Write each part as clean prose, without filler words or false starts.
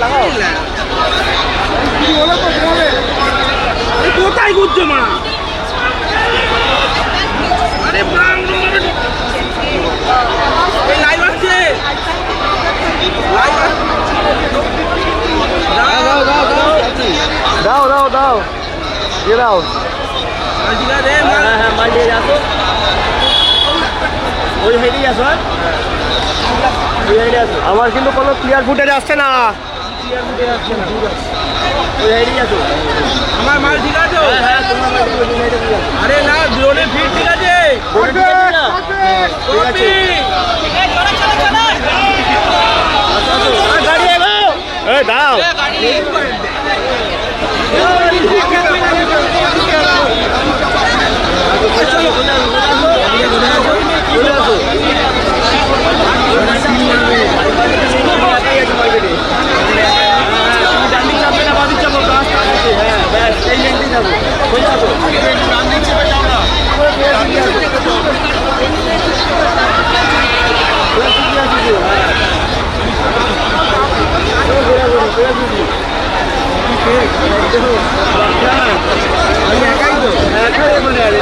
লাগাও কোথায় ঘুরছো মা? আরে লাইভ আসছে, দাও দাও দাও দিয়ে দাও। হ্যাঁ মাল দিয়ে আসো, ওই সাইডেই আসো। ওই সাইডে আসো। আমার কিন্তু কোনো ক্লিয়ার ফুটেজ আসছে না, ক্লিয়ার ফুটেজ আসছে না। ওই সাইডেই আসো। আমার মাল ঠিক আছে? হ্যাঁ তোমার মাল ঠিক আছে। আরে না, ড্রোনের ফিট ঠিক আছে? ঠিক আছে। গাড়ি এগো, এই দাও।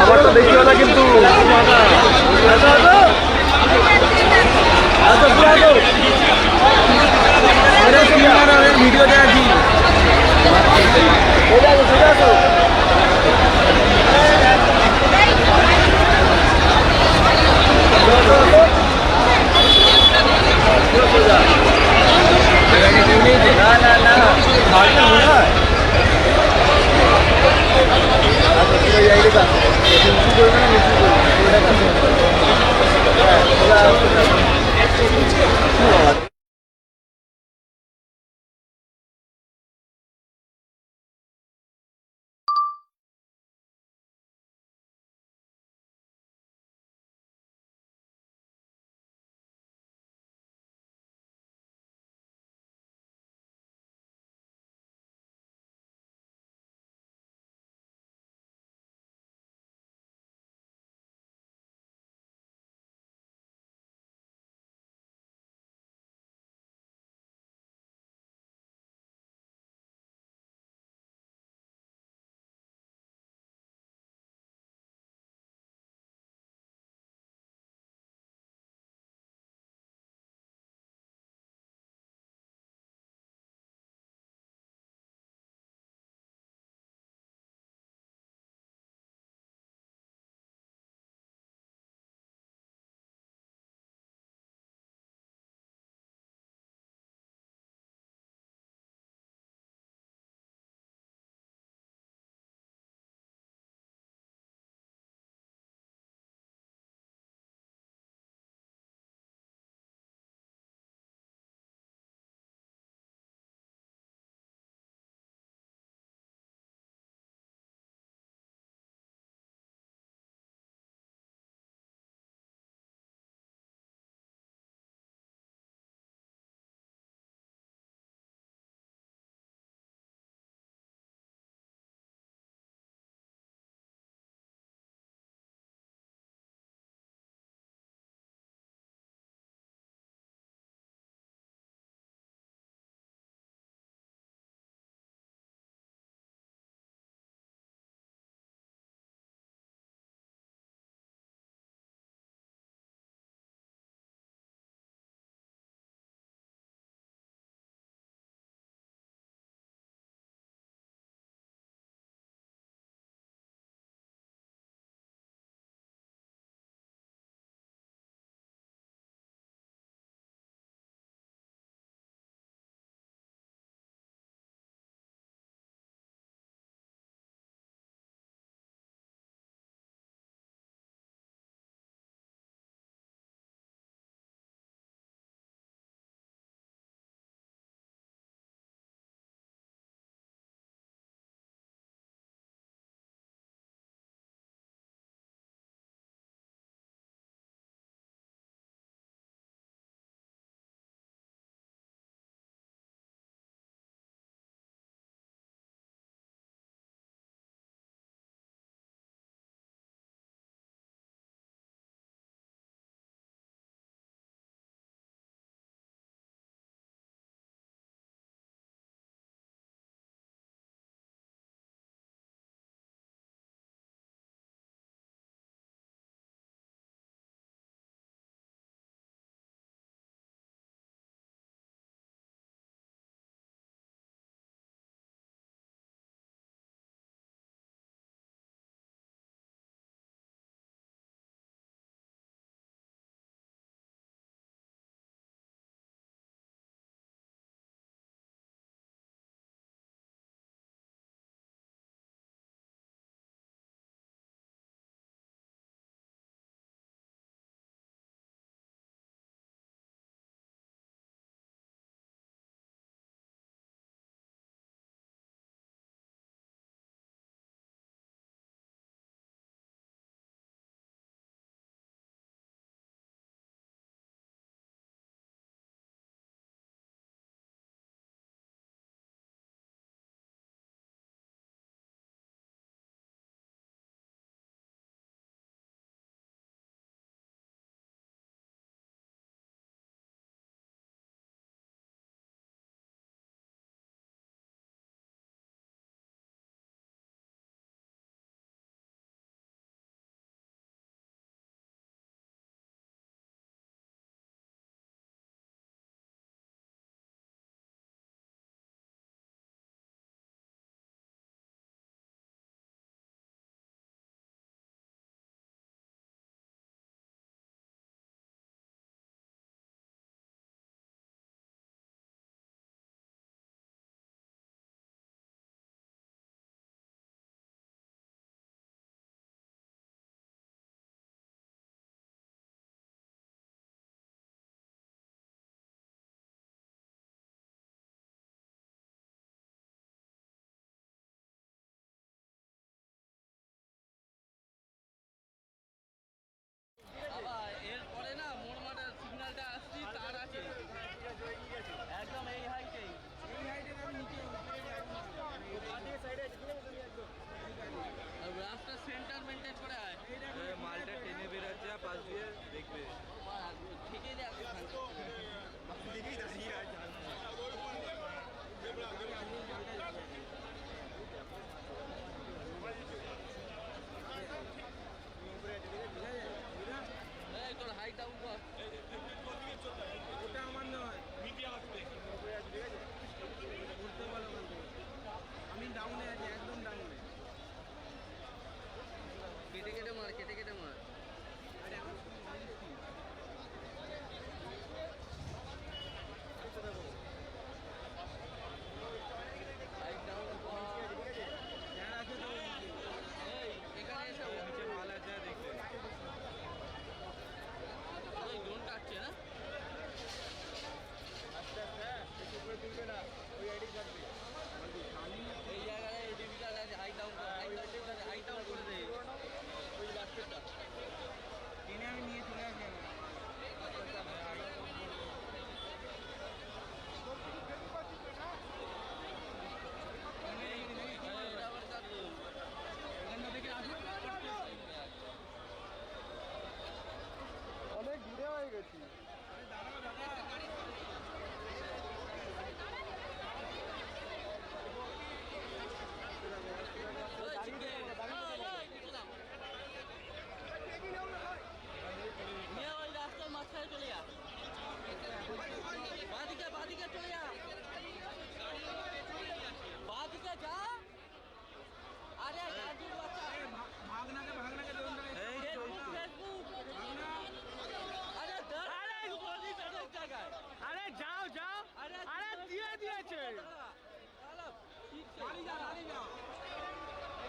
আমার তো দেখিও না কিন্তু ভিডিওতে আছি।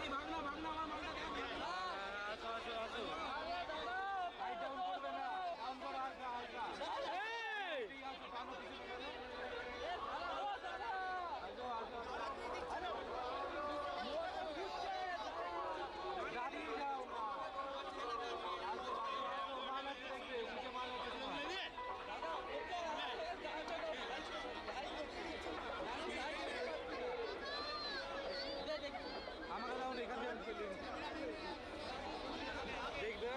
এই ভাগনা ভাগনা আমার মালটা দেখ। আমাকে দাও এখান থেকে দেখবে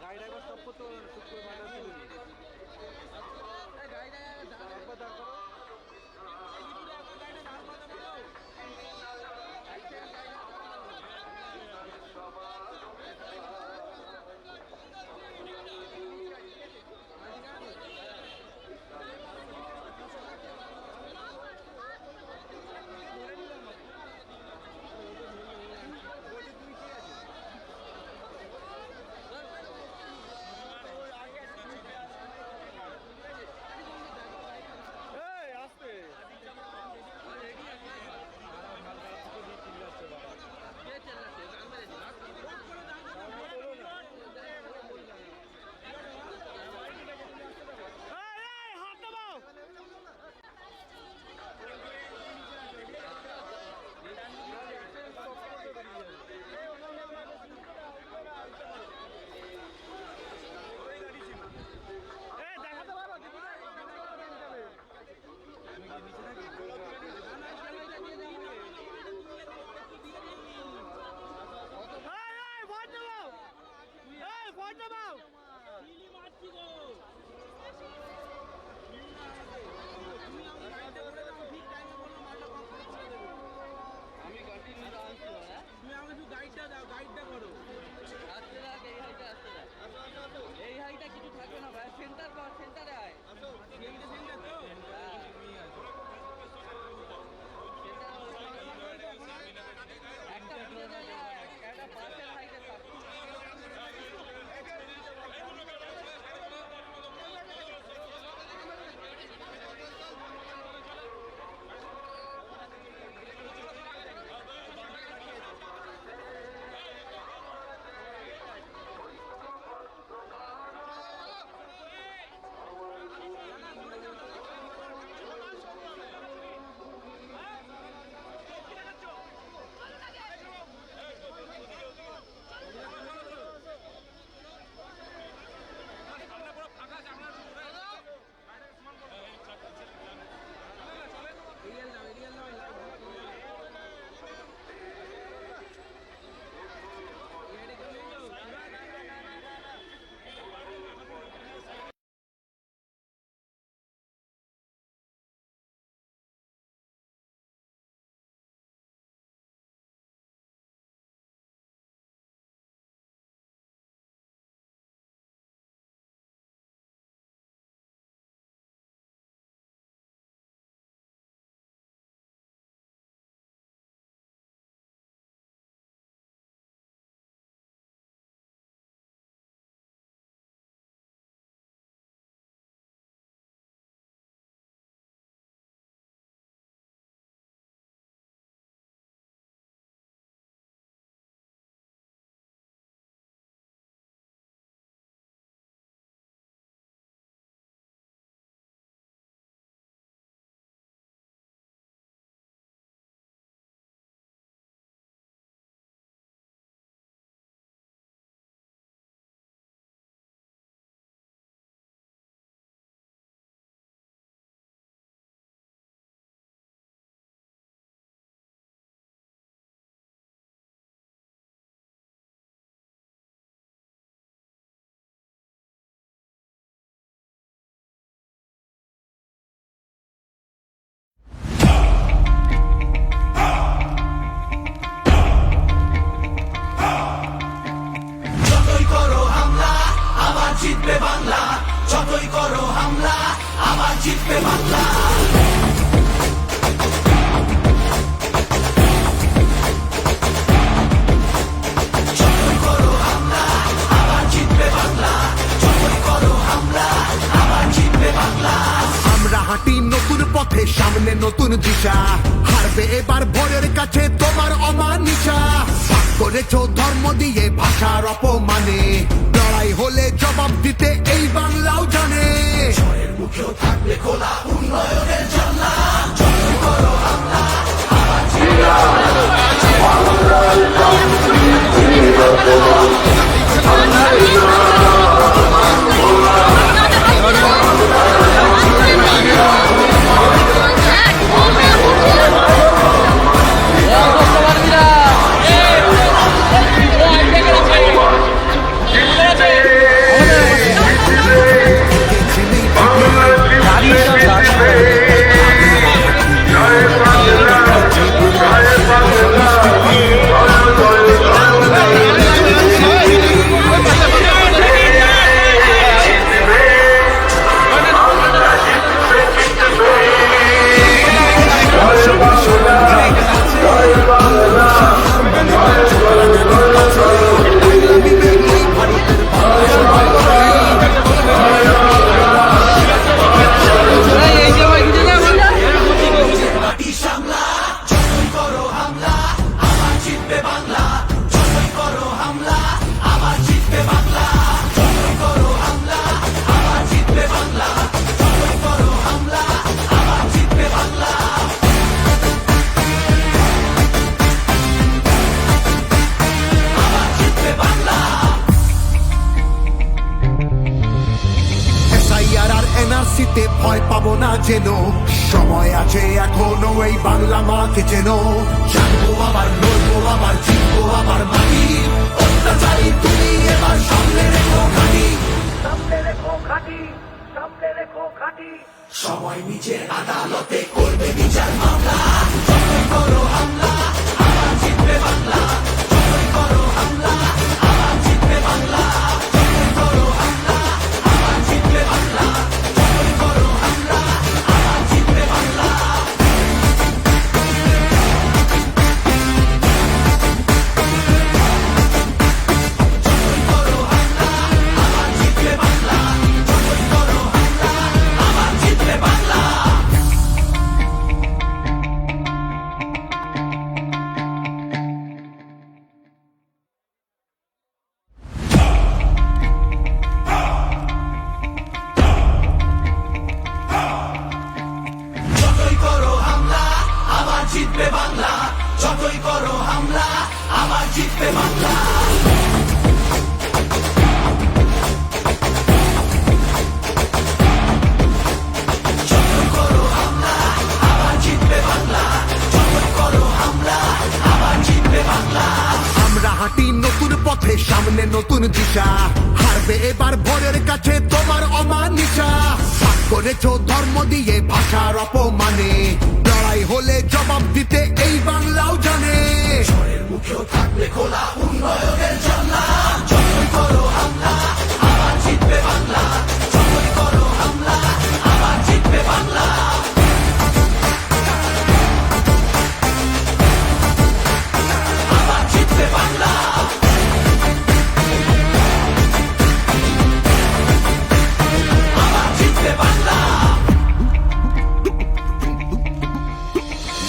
গাড়িটা একবার স্টপ করতে হবে টুক করে মাথা তুলে একবার দাঁড় করো তুমি আমাকে শুধু গাইডটা দাও, গাইডটা করো। এই হাইটা কিছু থাকবে না ভাই, সেন্টার পাওয়ার সেন্টারে আয়। সেন্টার সেন্টার তো একটা একটা বাসের হাইটে থাকবে। জিতবে বাংলা, যতই করো হামলা, আবার জিতবে বাংলা। হাঁটি নতুন পথে, সামনে নতুন দিশা, হারবে এবার ভোরের কাছে তোমার অমানিসা। ভাগ করেছো ধর্ম দিয়ে ভাষার অপমানে, লড়াই হলে জবাব দিতে এই বাংলাও জানে। ঝড়ের মুখেও থাকবে খোলা উন্নয়নের জানলা, জয় করো হামলা, আবার এনআরসিতে ভয় পাবো না যেন, সময় আছে এখনো এই বাংলা মাকে যেন। জানবো আবার, লড়বো আবার, জিতবো আবার মাটি, অত্যাচারী তুমি এবার সামনে রেখো ঘাটি, সামনে রেখো ঘাটি, সামনে রেখো ঘাটি। সময় নিজের আদালতে করবে বিচার মামলা, জয় করো হামলা, আবার জিতবে বাংলা, জয় করো হামলা, আবার জিতবে বাংলা, জয় করো হামলা, আবার জিতবে বাংলা, জয় করো হামলা, আবার জিতবে বাংলা। জয় করো হামলা, আবার জিতবে বাংলা, জয় করো হামলা, আবার জিতবে বাংলা। যতই করো হামলা আবার জিতবে বাংলা, যতই করো হামলা আবার জিতবে বাংলা। যতই করো হামলা আবার জিতবে বাংলা, যতই করো হামলা আবার জিতবে বাংলা। আমরা হাঁটি নতুন পথে, সামনে নতুন দিশা, হারবে এবার ভোরের কাছে তোমার অমানিসা। ভাগ করেছো ধর্ম দিয়ে ভাষার অপমানে, লড়াই হলে জবাব দিতে এই বাংলাও জানে। ঝড়ের মুখেও থাকবে খোলা উন্নয়নের জানলা, যতই করো হামলা আবার জিতবে বাংলা, যতই করো হামলা আবার জিতবে বাংলা। আবার জিতবে বাংলা। আবার জিতবে বাংলা।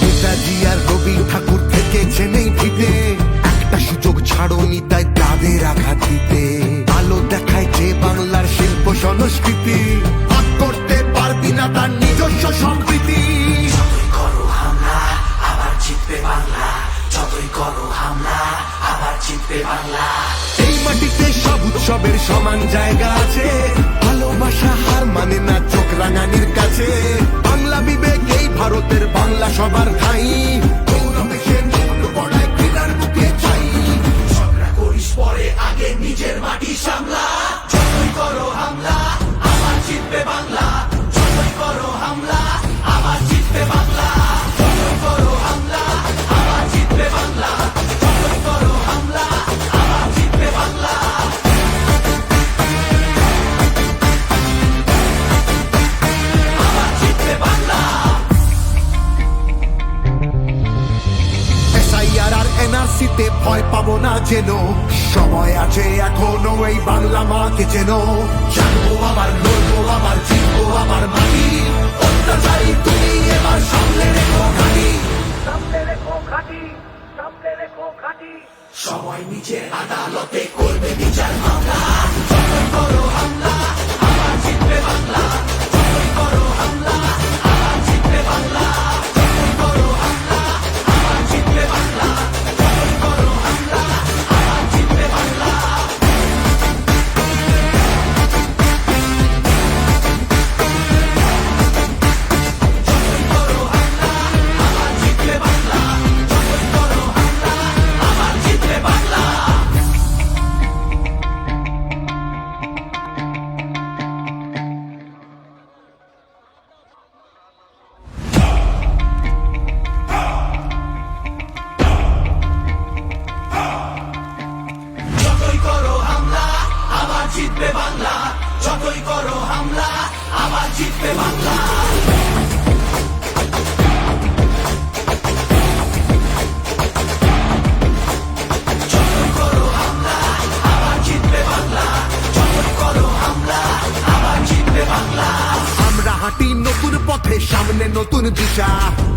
নেতাজি আর রবি ঠাকুর থেকেছেন এই ভিটে, একটা সুযোগ ছাড়োনি তাই তাদের আঘাত দিতে। আলো দেখায় যে বাংলার শিল্প সংস্কৃতি, ভাগ করতে পারবি না তার নিজস্ব সম্প্রীতি। যতই করো হামলা আবার জিতবে বাংলা, যতই করো হামলা আবার জিতবে বাংলা। এই মাটিতে সব উৎসবের সমান জায়গা আছে, ভালোবাসা হার মানে না চোখ রাঙানির কাছে। বাংলা বিবেক এই ভারতের বাংলা সবার ঠাই, গৌরবে সে মুক্ত পড়ায় ঘৃণার মুখে চাই। ঝগড়া করিস পরে আগে নিজের মাটি সামলা, যতই করো হামলা আবার জিতবে বাংলা, যতই করো হামলা আবার জিতবে বাংলা, যতই করো হামলা আবার জিতবে বাংলা, যতই করো হামলা আবার জিতবে বাংলা। আবার জিতবে বাংলা। এসআইআর আর এনআরসিতে ভয় পাবো না যেন, সময় আছে এখনো এই বাংলা মাকে যেন। জানবো আবার, লড়বো আবার, জিতবো আবার মাটি, অত্যাচার আমরা হাঁটি নতুন পথে, সামনে নতুন দিশা,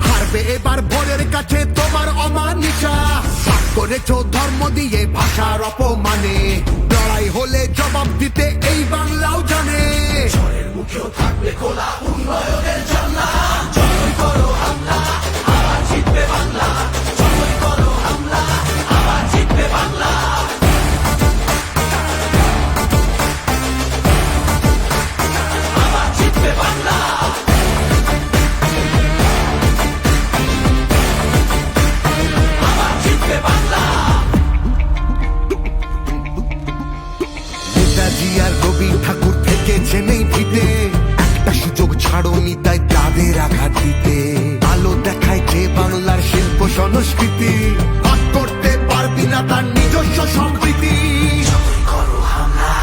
হারবে এবার ভোরের কাছে তোমার অমানিসা। ভাগ করেছো ধর্ম দিয়ে ভাষার অপমানে, লড়াই হলে জবাব দিতে এই বাংলাও জানে। মুখেও থাকবে খোলা উন্নয়নের জানলা, যতই করো হামলা আবার জিতবে বাংলা, যতই করো হামলা আবার জিতবে বাংলা। নেতাজি আর রবি ঠাকুর থেকেছেন এই ভিটে, একটা সুযোগ ছাড়োনি তাই তাদের আঘাত দিতে। আলো দেখায় যে বাংলার শিল্প সংস্কৃতি, ভাগ করতে পারবি না তার নিজস্ব সম্প্রীতি। যতই করো হামলা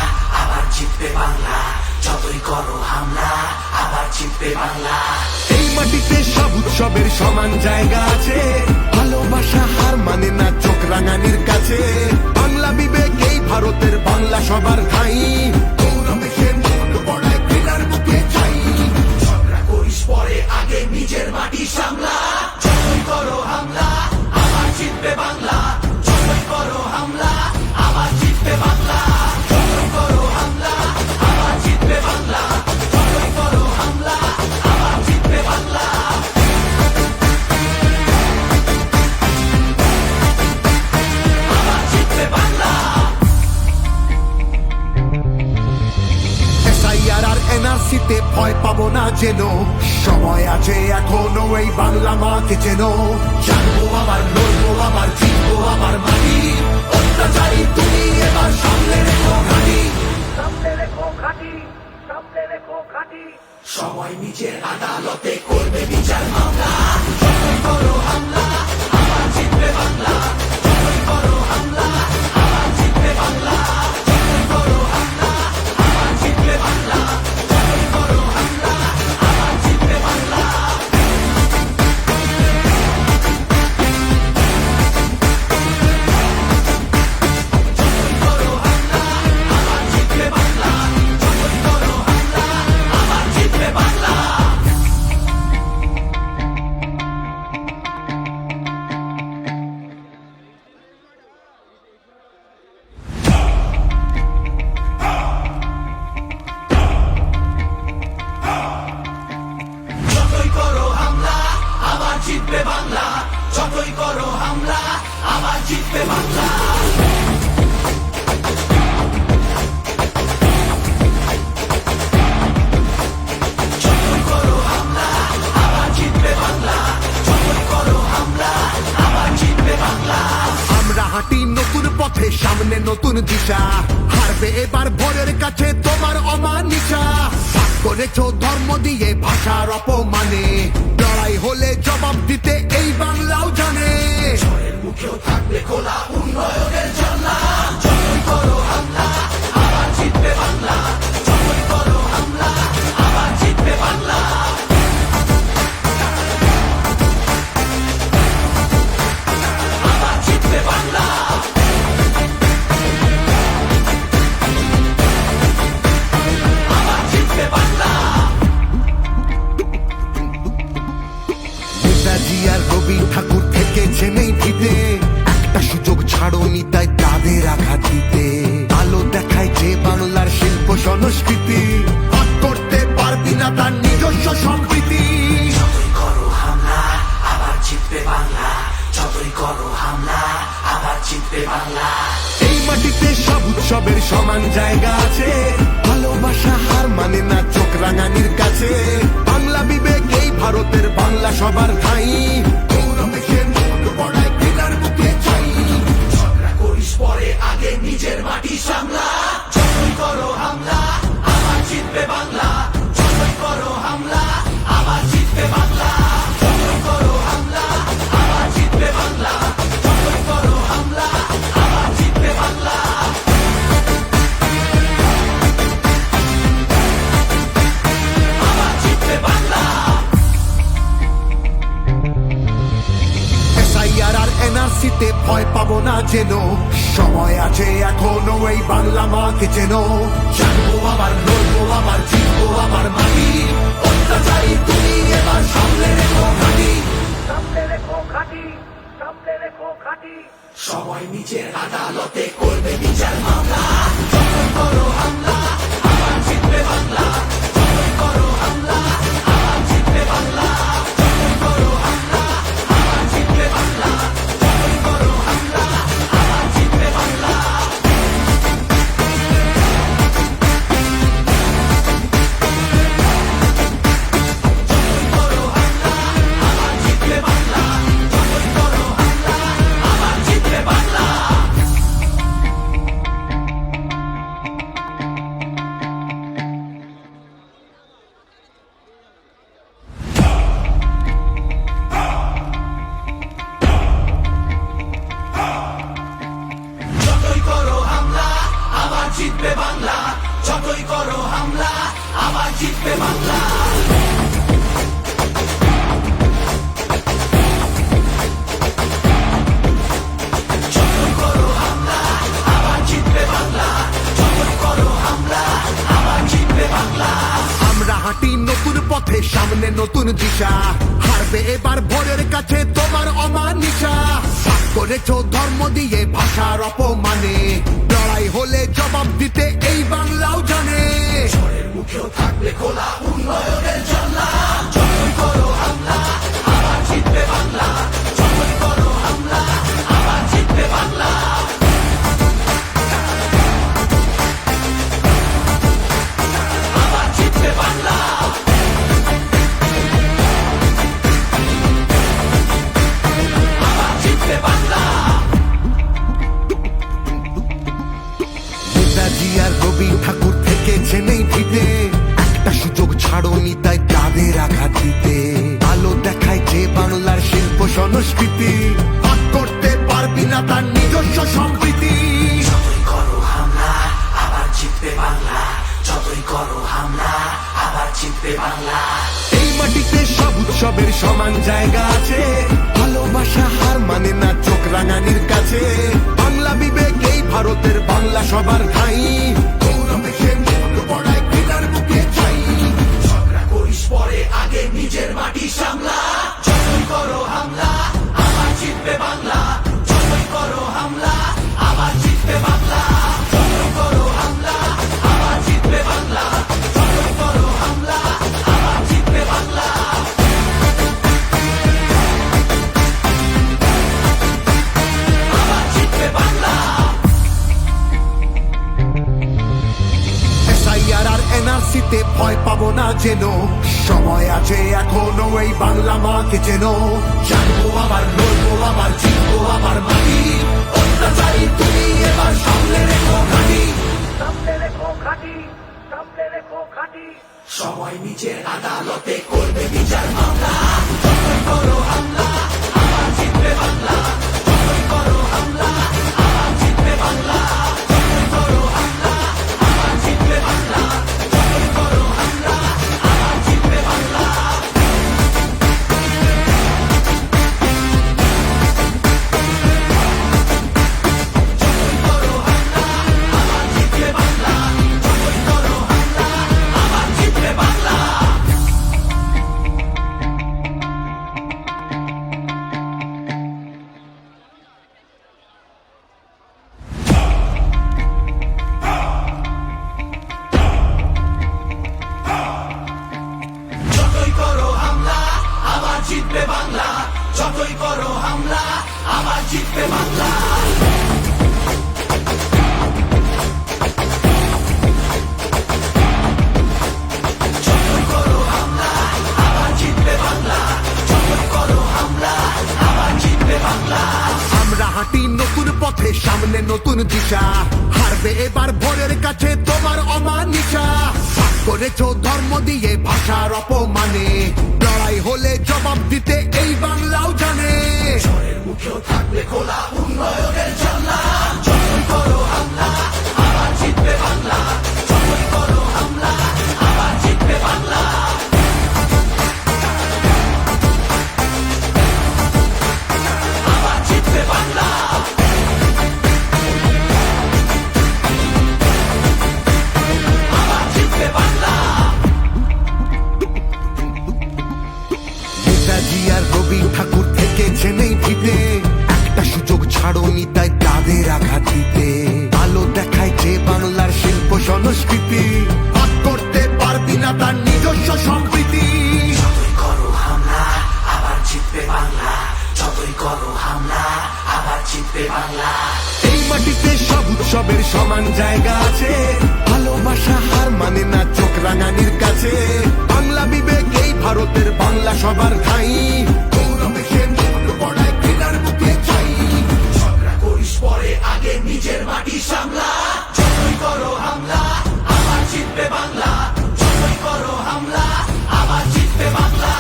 আবার জিতবে বাংলা, যতই করো হামলা আবার জিতবে বাংলা। এই মাটিতে সব উৎসবের সমান জায়গা আছে, ভালোবাসা হার মানে না চোখ রাঙানির কাছে। বাংলা বিবেক এই ভারতের, বাংলা সবার ঠাঁই, গৌরবে সে মুখ পড়ায় ঘৃণার মুখে চাই। ঝগড়া করিস পরে, আগে নিজের মাটি সামলা। যতই করো হামলা আবার জিতবে বাংলা, যতই করো হামলা আবার জিতবে বাংলা, যতই করো হামলা আবার জিতবে বাংলা, যতই করো হামলা আবার জিতবে বাংলা। SIR আর NRC-তে ভয় পাবো না যেন, সময় আছে এখনো এই বাংলা মাকে যেন। জানবো আবার, লড়বো আবার, জিতবো আবার মাটি, অত্যাচারী তুমি এবার সামনে রেখো ঘাটি, সামনে রেখো ঘাটি, সামনে রেখো ঘাটি। সময় নিজের আদালতে করবে বিচার মামলা, যতই করো হামলা আবার জিতবে বাংলা, যতই করো হামলা আবার জিতবে বাংলা, যতই করো হামলা আবার জিতবে বাংলা, যতই করো হামলা আবার জিতবে বাংলা। যতই করো হামলা আবার জিতবে বাংলা, যতই করো হামলা আবার জিতবে বাংলা। যতই করো হামলা আবার জিতবে বাংলা, যতই করো হামলা আবার জিতবে বাংলা। যতই করো হামলা আবার জিতবে বাংলা, যতই করো হামলা আবার জিতবে বাংলা। আমরা হাঁটি নতুন পথে, সামনে নতুন দিশা, হারবে এবার ভোরের কাছে তোমার অমানিসা। ভাগ করেছো ধর্ম দিয়ে ভাষার অপমানে, লড়াই হলে জবাব দিতে এই বাংলাও জানে। মুখেও থাকবে খোলা উন্নয়নের জানলা, যতই করো হামলা আবার জিতবে বাংলা, যতই করো হামলা আবার জিতবে বাংলা। আবার জিতবে বাংলা। আবার জিতবে বাংলা। নেতাজি আর রবি ঠাকুর থেকেছেন এই ভিটে, একটা সুযোগ উৎসবের সমান জায়গা আছে, ভালোবাসা হার মানে না চোখ রাঙানির কাছে। বাংলা বিবেক এই ভারতের, বাংলা সবার ঠাঁই, গৌরবে সে মুখ বড়ায় ঘৃণার মুখে ছাই। ঝগড়া করিস পরে, আগে নিজের মাটি সামলা। যতই করো হামলা, আবার জিতবে বাংলা। যতই করো হামলা, আবার জিতবে বাংলা। যতই করো হামলা, আবার জিতবে বাংলা। যতই করো হামলা, আবার জিতবে বাংলা। আবার জিতবে বাংলা। SIR আর NRC তে ভয় পাবো না যেন, সময় আছে এখনো এই বাংলা মাকে যেন। জানবো আবার, লড়বো আবার, জিতবো আবার মাটি। অত্যাচারী তুমি এবার সামনে রেখো ঘাঁটি, সামনে রেখো ঘাঁটি, সামনে রেখো ঘাঁটি। সবাই নিজের আদালতে করবে বিচার মামলা। যতই করো হামলা, আবার জিতবে বাংলা। যতই করো হামলা, আবার জিতবে বাংলা। যতই করো হামলা, আবার জিতবে বাংলা। যতই করো হামলা, আবার জিতবে বাংলা। যতই করো হামলা, আবার জিতবে বাংলা। যতই করো হামলা, আবার জিতবে বাংলা। যতই করো হামলা, আবার জিতবে বাংলা। যতই করো হামলা, আবার জিতবে বাংলা। যতই করো হামলা, আবার জিতবে বাংলা। যতই করো হামলা, আবার জিতবে বাংলা। আমরা হাঁটি নতুন পথে, সামনে নতুন দিশা। হারবে এবার ভোরের কাছে তোমার অমানিসা। ভাগ করেছো ধর্ম দিয়ে, ভাষার অপমানে। লড়াই হলে জবাব দিতে এই বাংলাও জানে। ঝড়ের মুখেও থাকবে খোলা উন্নয়নের জানলা। যতই করো হামলা, আবার জিতবে বাংলা। যতই করো হামলা, আবার জিতবে বাংলা। আবার জিতবে বাংলা। আবার জিতবে বাংলা। নেতাজি আর রবি ঠাকুর থেকেছেন এই ভিটে, একটা সুযোগ ছাড়োনি তাই তাদের আঘাত দিতে। আলো দেখায় যে বাংলার শিল্প সংস্কৃতি, ভাগ করতে পারবি না তার নিজস্ব সম্প্রীতি। যতই করো হামলা, আবার জিতবে বাংলা। যতই করো হামলা, আবার জিতবে বাংলা। এই মাটিতে সব উৎসবের সমান জায়গা আছে, ভালোবাসা হার মানে না চোখ রাঙানির কাছে। বাংলা বিবেক এই ভারতের, বাংলা সবার ঠাঁই, গৌরবে সে মুখ বড়ায় ঘৃণার মুখে ছাই। ঝগড়া করিস পরে, আগে নিজের মাটি সামলা। যতই করো হামলা, আবার জিতবে বাংলা। যতই করো হামলা, আবার জিতবে বাংলা। যতই করো হামলা, আবার জিতবে বাংলা। যতই করো হামলা, আবার জিতবে বাংলা। আবার জিতবে বাংলা। SIR আর NRC তে ভয় পাবো না যেন, সময় আছে এখনো এই বাংলা মাকে যেন। জানবো আবার, লড়বো আবার, জিতবো আবার মাটি। অত্যাচারী তুমি এবার সামনে রেখো ঘাঁটি, সামনে রেখো ঘাঁটি, সামনে রেখো ঘাঁটি। সবাই নিজের আদালতে করবে বিচার মামলা। যতই করো হামলা, আবার জিতবে বাংলা। যতই করো হামলা, আবার জিতবে বাংলা। যতই করো হামলা, আবার জিতবে বাংলা। যতই করো হামলা, আবার জিতবে বাংলা। যতই করো হামলা, আবার জিতবে বাংলা। যতই করো হামলা, আবার জিতবে বাংলা। যতই করো হামলা, আবার জিতবে বাংলা। যতই করো হামলা, আবার জিতবে বাংলা। হাঁটি নতুন পথে, সামনে নতুন দিশা, হারবে এবার ভোরের কাছে তোমার অমানিসা। ভাগ করেছো ধর্ম দিয়ে ভাষার অপমানে, লড়াই হলে জবাব দিতে এই বাংলাও জানে। ঝড়ের মুখেও থাকবে খোলা উন্নয়নের জানলা, যতই করো হামলা আবার জিতবে বাংলা, যতই করো হামলা আবার জিতবে বাংলা। নেতাজি আর রবি ঠাকুর থেকেছে নেই ভিটে, একটা সুযোগ ছাড়োনি তাই তাদের আঘাত দিতে। আলো দেখায় যে বাংলার শিল্প সংস্কৃতি, ভাগ করতে পারবি না তার নিজস্ব সম্প্রীতি। যতই করো হামলা আবার জিতবে বাংলা, যতই করো হামলা আবার জিতবে বাংলা। এই মাটিতে সব উৎসবের সমান জায়গা আছে, ভালোবাসা হার মানে না চোখ রাঙানির কাছে। বাংলা বিবেক এই ভারতের, বাংলা সবার ঠাই, গৌরবে সে মুকুট পড়ায় ঘৃণার বুকে চাই। ঝগড়া করিস পরে আগে নিজের মাটি সামলা, যতই করো হামলা আবার জিতবে বাংলা, যতই করো হামলা আবার জিতবে বাংলা,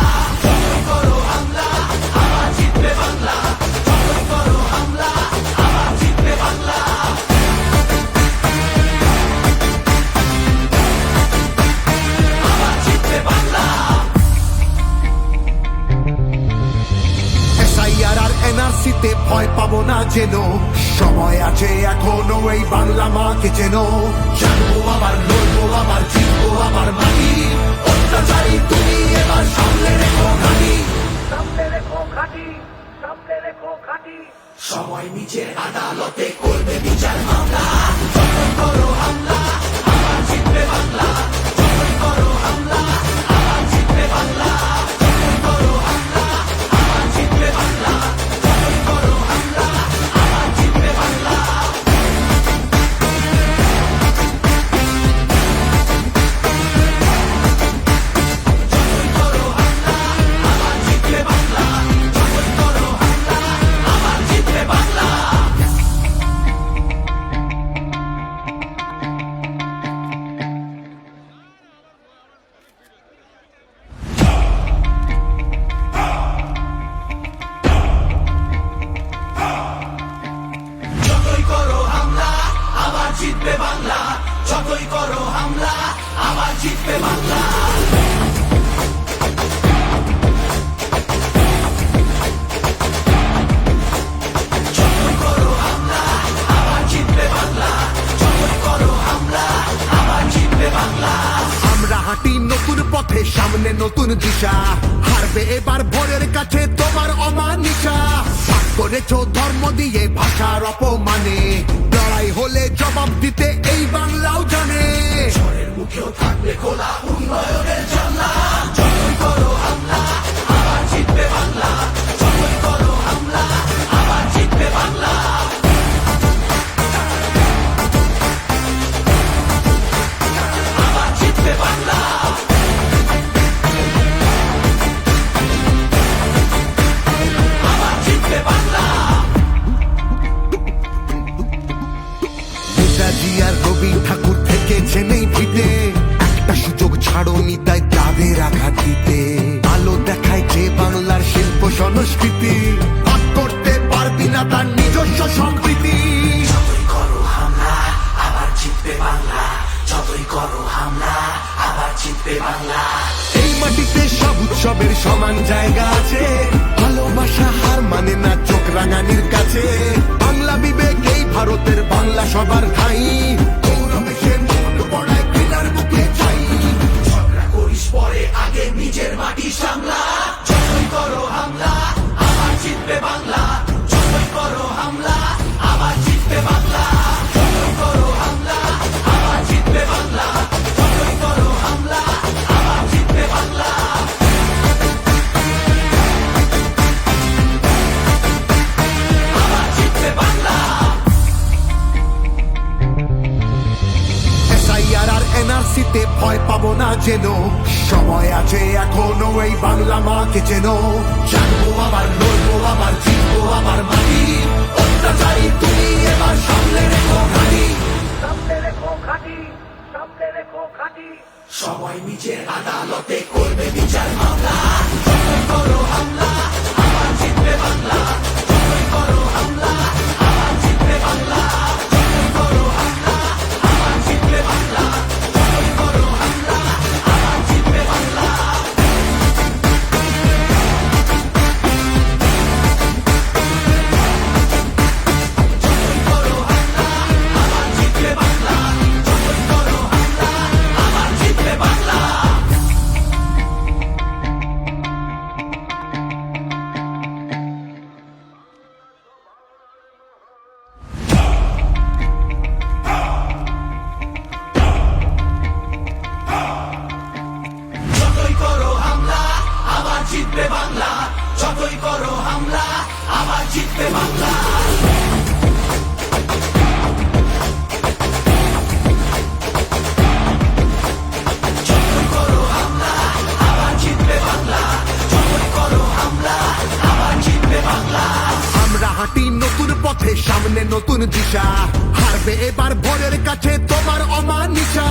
যতই করো হামলা আবার জিতবে বাংলা, যতই করো হামলা আবার জিতবে বাংলা। SIR আর NRC তে ভয় পাবো না যেন, সময় আছে এখনো এই বাংলা মাকে যেন। জানবো আবার লড়বো আবার জিতবো আবার মাটি, অত্যাচারী তুমি এবার সামনে রেখো ঘাটি, সামনে রেখো ঘাটি, সামনে রেখো ঘাটি। সময় নিজের আদালতে করবে বিচার মামলা, যতই করো হামলা আবার জিতবে বাংলা, যতই করো হামলা আবার জিতবে বাংলা, যতই করো হামলা আবার জিতবে বাংলা, যতই করো হামলা আবার জিতবে বাংলা। যতই করো হামলা আবার জিতবে বাংলা, যতই করো হামলা আবার জিতবে বাংলা। যতই করো হামলা আবার জিতবে বাংলা, যতই করো হামলা আবার জিতবে বাংলা। যতই করো হামলা আবার জিতবে বাংলা, যতই করো হামলা আবার জিতবে বাংলা। আমরা হাঁটি নতুন পথে, সামনে নতুন দিশা, হারবে এবার ভোরের কাছে তোমার অমানিসা। ভাগ করেছো ধর্ম দিয়ে ভাষার অপমানে, লড়াই হলে জবাব দিতে এই বাংলাও জানে। ঝড়ের মুখেও থাকবে খোলা উন্নয়নের জানলা, যতই করো হামলা আবার জিতবে বাংলা, যতই করো হামলা আবার জিতবে বাংলা। আবার জিতবে বাংলা। আবার জিতবে বাংলা। নেতাজি আর রবি ঠাকুর থেকেছে নেই ভিটে, একটা সুযোগ ছাড়োনি তাই তাদের আঘাত দিতে। আলো দেখায় যে বাংলার শিল্প সংস্কৃতি, ভাগ করতে পারবি না তার নিজস্ব সম্প্রীতি। যতই করো হামলা আবার জিতবে বাংলা, যতই করো হামলা আবার জিতবে বাংলা। এই মাটিতে সব উৎসবের সমান জায়গা আছে, ভালোবাসা হার মানে না চোখ রাঙানির কাছে। বাংলা বিবেক এই ভারতের, বাংলা সবার ঠাই, গৌরবে সে মুকুট পড়ায় ঘৃণার বুকে চাই। ঝগড়া করিস পরে আগে নিজের মাটি সামলা, যতই করো হামলা আবার জিতবে বাংলা, যতই করো হামলা আবার জিতবে বাংলা, যতই করো হামলা আবার জিতবে বাংলা, যতই করো হামলা আবার জিতবে বাংলা। আবার জিতবে বাংলা। SIR আর NRC তে ভয় পাবো না যেন, সময় আছে আছে এখনো এই বাংলা মাকে চেন, জানবো আবার লড়বো আবার জিতবো আবার মাটি, অত্যাচারী তুমি এবার সামনে রেখো ঘাটি, সামনে রেখো ঘাটি, সামনে রেখো ঘাটি, সবাই নিজের আদালতে করবে বিচার মামলা, যতই করো হামলা আবার জিতবে বাংলা, যতই করো হামলা আবার জিতবে বাংলা, যতই করো হামলা আবার জিতবে বাংলা, যতই করো হামলা আবার জিতবে বাংলা। যতই করো হামলা আবার জিতবে বাংলা, যতই করো হামলা আবার জিতবে বাংলা। যতই করো হামলা আবার জিতবে বাংলা, যতই করো হামলা আবার জিতবে বাংলা। যতই করো হামলা আবার জিতবে বাংলা, যতই করো হামলা আবার জিতবে বাংলা। আমরা হাঁটি নতুন পথে, সামনে নতুন দিশা, হারবে এবার ভোরের কাছে তোমার অমানিসা,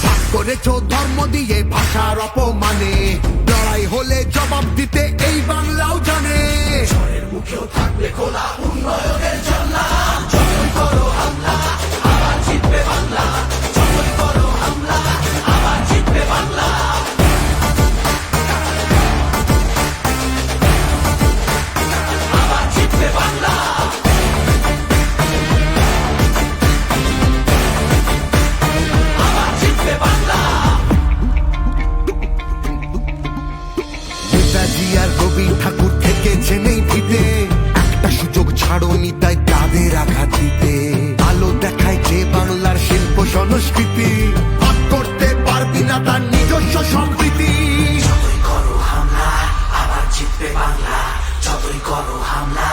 ভাগ করেছো ধর্ম দিয়ে ভাষার অপমানে, লড়াই হলে জবাব দিতে এই বাংলাও জানে, ঝড়ের মুখেও থাকবে খোলা উন্নয়নের জানলা, যতই করো হামলা আবার জিতবে বাংলা, যতই করো হামলা আবার জিতবে বাংলা। আবার জিতবে বাংলা। আবার জিতবে বাংলা। নেতাজি আর রবি ঠাকুর থেকেছে নেই ভিটে, একটা সুযোগ ছাড়োনি তাই তাদের আঘাত দিতে, আলো দেখায় যে বাংলার শিল্প সংস্কৃতি, ভাগ করতে পারবি না তার নিজস্ব সম্প্রীতি। যতই করো হামলা আবার জিতবে বাংলা, যতই করো হামলা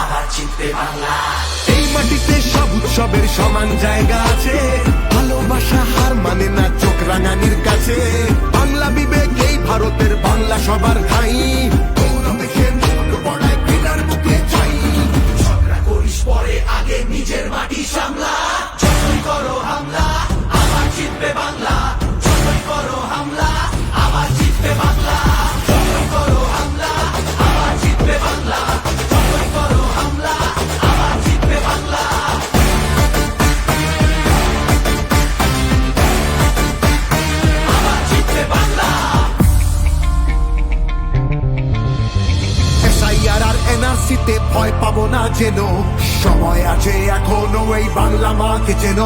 আবার জিতবে বাংলা। এই মাটিতে সব উৎসবের সমান জায়গা আছে, ভালোবাসা হার মানে না চোখ রাঙানির কাছে, বাংলা বিবেক এই ভারতের বাংলা সবার ঠাই, গৌরবেশের মুখ বড়ায় ঘৃণার মুখে চাই, ঝগড়া করিস পরে আগে নিজের মাটি সামলা, যতই করো হামলা আবার জিতবে বাংলা, যতই করো হামলা আবার জিতবে বাংলা, যতই করো হামলা আবার জিতবে বাংলা, যতই করো হামলা আবার জিতবে বাংলা। আবার জিতবে বাংলা। SIR আর NRC তে ভয় পাবো না যেন, সময় আছে এখনো এই বাংলা মাকে চেন,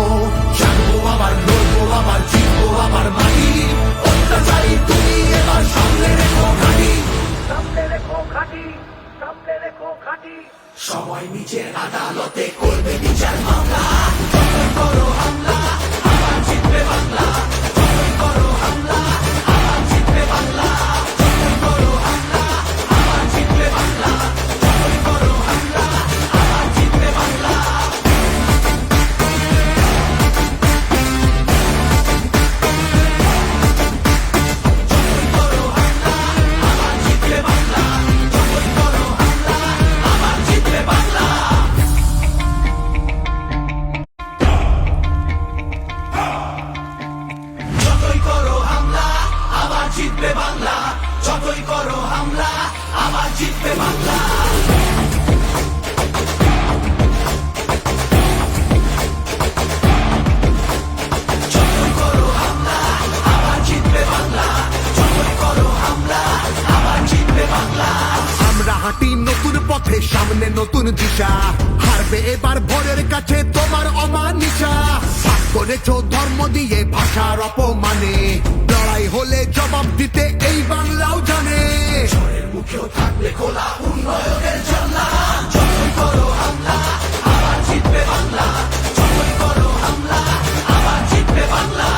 জানবো আবার লড়বো আবার জিতবো আবার মাটি, অত্যাচারী তুমি এবার সামনে রেখো ঘাটি, সামনে রেখো ঘাটি, সামনে রেখো ঘাটি, সবাই নিজের আদালতে করবে বিচার মামলা, যতই করো হামলা আবার জিতবে বাংলা, যতই করো হামলা আবার জিতবে বাংলা, যতই করো হামলা আবার জিতবে বাংলা, যতই করো হামলা আবার জিতবে বাংলা। যতই করো হামলা আবার জিতবে বাংলা, যতই করো হামলা আবার জিতবে বাংলা। যতই করো হামলা আবার জিতবে বাংলা, যতই করো হামলা আবার জিতবে বাংলা। যতই করো হামলা আবার জিতবে বাংলা, যতই করো হামলা আবার জিতবে বাংলা। আমরা হাঁটি নতুন পথে, সামনে নতুন দিশা, হারবে এবার ভোরের কাছে তোমার অমানিসা, ভাগ করেছো ধর্ম দিয়ে ভাষার অপমানে, লড়াই হলে জবাব দিতে এই বাংলাও জানে, ঝড়ের মুখেও থাকবে খোলা উন্নয়নের জানলা, যতই করো হামলা আবার জিতবে বাংলা, যতই করো হামলা আবার জিতবে বাংলা।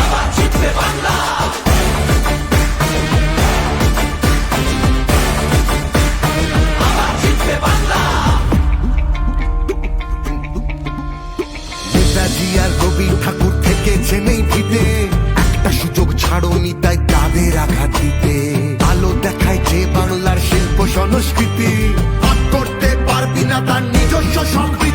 আবার জিতবে বাংলা। আবার জিতবে বাংলা। নেতাজি আর রবি ছাড়নি তাই তাদের আঘাত দিতে আলো দেখায় যে বাংলার শিল্প সংস্কৃতি ভাগ করতে পারবি না তার নিজস্ব সম্প্রীতি